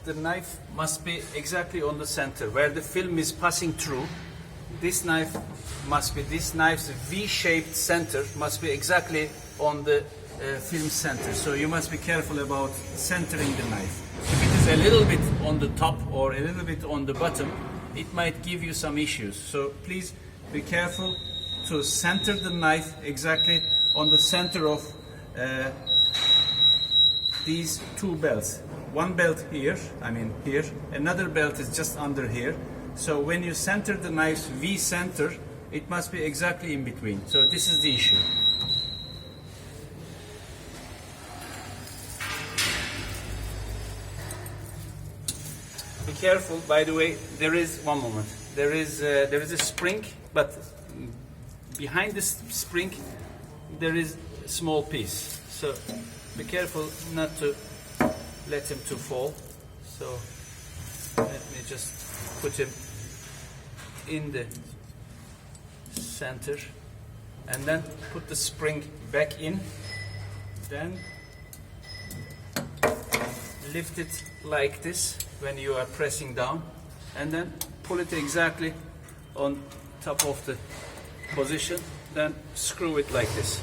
the knife must be exactly on the center where the film is passing through. This knife's V-shaped center must be exactly on the film center. So you must be careful about centering the knife. If it is a little bit on the top or a little bit on the bottom, it might give you some issues. So please be careful to center the knife exactly on the center of these two belts. One belt here, here, another belt is just under here. So when you center the knife's V center, it must be exactly in between. So this is the issue. Be careful, by the way, there is a spring, but behind this spring there is a small piece. So be careful not to let him to fall. So let me just put him in the center and then put the spring back in. Then lift it like this when you are pressing down, and then pull it exactly on top of the position, then screw it like this.